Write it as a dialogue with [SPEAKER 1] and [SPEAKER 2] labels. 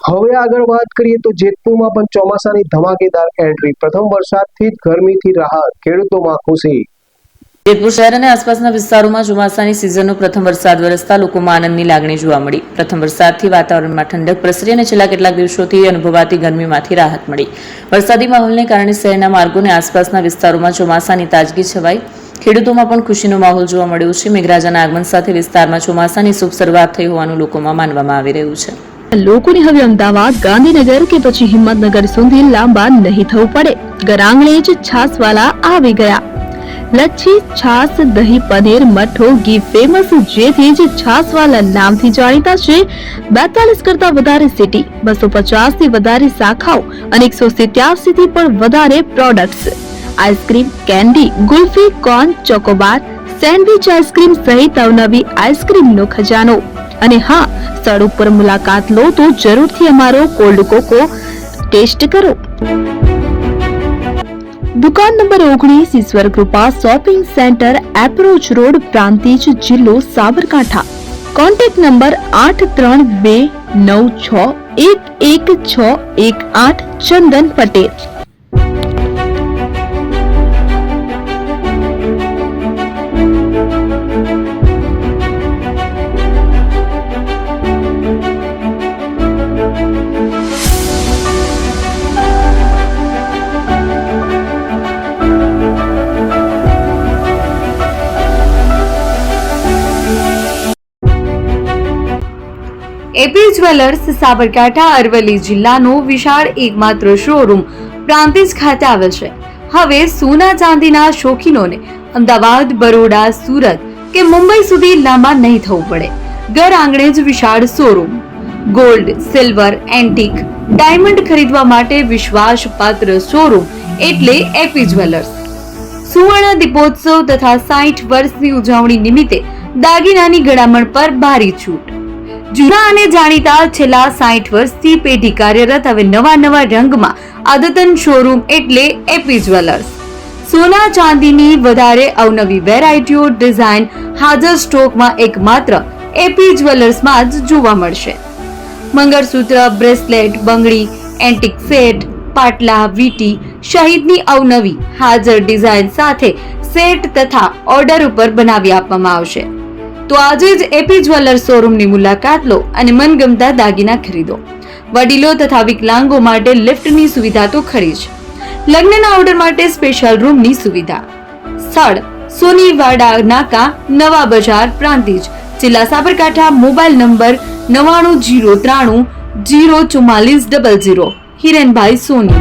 [SPEAKER 1] હવે આગળ વાત કરીએ તો જેતપુરમાં પણ ચોમાસાની ધમાકેદાર એન્ટ્રી. પ્રથમ વરસાદથી જ ગરમીથી રાહત, ખેડૂતોમાં ખુશી.
[SPEAKER 2] જેતપુર શહેર અને આસપાસના વિસ્તારોમાં ચોમાસાની સિઝનનો પ્રથમ વરસાદ વરસતા લોકોમાં આનંદની લાગણી જોવા મળી. પ્રથમ વરસાદથી વાતાવરણમાં ઠંડક પ્રસરી અને છેલ્લા કેટલાક દિવસોથી અનુભવાતી ગરમીમાંથી રાહત મળી. વરસાદી માહોલને કારણે શહેરના માર્ગો અને આસપાસના વિસ્તારોમાં ચોમાસાની તાજગી છવાઈ. ખેડૂતોમાં પણ ખુશીનો માહોલ જોવા મળ્યો છે. મેઘરાજાના આગમન સાથે વિસ્તારમાં ચોમાસાની શુભ શરૂઆત થઈ હોવાનું લોકોમાં માનવામાં આવી રહ્યું છે.
[SPEAKER 3] લોકોને હવે અમદાવાદ, ગાંધીનગર કે પછી હિંમતનગર સુધી લાંબા નહીં થવું પડે. ઘર આંગણે જ છાસવાલા આવી ગયા. લચ્છી, છાસ, દહીં, પનીર, મઠો, ઘી ફેમસ, જેથી જ છાસવાલા નામથી જાણીતા છે. 42 કરતા વધારે સિટી, 250 થી વધારે શાખાઓ અને 187 થી પણ વધારે products. Ice cream, candy, kulfi, corn, Chocobar, sandwich ice cream સહિત અવનવી આઈસ્ક્રીમનો ખજાનો. અને હા, સ્થળ ઉપર મુલાકાત લો તો જરૂરથી અમારો કોલ્ડ કોકો ટેસ્ટ કરો. દુકાન number 19, Ishwar Krupa shopping centre, approach road, Prantij, જિલ્લો Sabarkantha. Contact number 8329611618. Chandan Patel.
[SPEAKER 4] AP jewellers Sabarkantha Aravalli જિલ્લાનો વિશાળ એકમાત્ર શોરૂમ પ્રાંતિજ ખાતે આવેલ છે. હવે સોના ચાંદીના શોખીનોને અમદાવાદ, બરોડા, સુરત કે મુંબઈ સુધી લાંબા નહીં થવું પડે. ઘર આંગણે જ વિશાળ showroom. Gold, silver, antique, diamond ખરીદવા માટે વિશ્વાસપાત્ર શોરૂમ એટલે એપી જ્વેલર્સ. સુવર્ણ દીપોત્સવ તથા 60 વર્ષની ઉજવણી નિમિત્તે દાગીનાની ગળામણ પર ભારી છૂટ. જૂના અને જાણીતા છેલ્લા 60 વર્ષથી પેઢી કાર્યરત હવે નવા રંગમાં અદ્યતન શોરૂમ એટલે એપી જ્વેલર્સ. સોના ચાંદીની વધારે અવનવી વેરાયટીઓ, ડિઝાઇન હાજર સ્ટોકમાં એકમાત્ર એપી જ્વેલર્સમાં જ જોવા મળશે. મંગળસૂત્ર, બ્રેસલેટ, બંગડી, એન્ટિક સેટ, પાટલા, વીટી સહિતની અવનવી હાજર ડિઝાઇન સાથે સેટ તથા ઓર્ડર ઉપર બનાવી આપવામાં આવશે. તો આજે જ એપી જ્વેલર્સ શોરૂમની મુલાકાત લો અને મનગમતા દાગીના ખરીદો. વડીલો તથા વિકલાંગો માટે લિફ્ટની સુવિધા તો ખરી જ. લગ્નના ઓર્ડર માટે સ્પેશિયલ રૂમની સુવિધા. સ્થળ સોનીવાડા નાકા, નવા બજાર, પ્રાંતિજ, જિલ્લા સાબરકાંઠા. Mobile number 9903004400. હિરેનભાઈ સોની.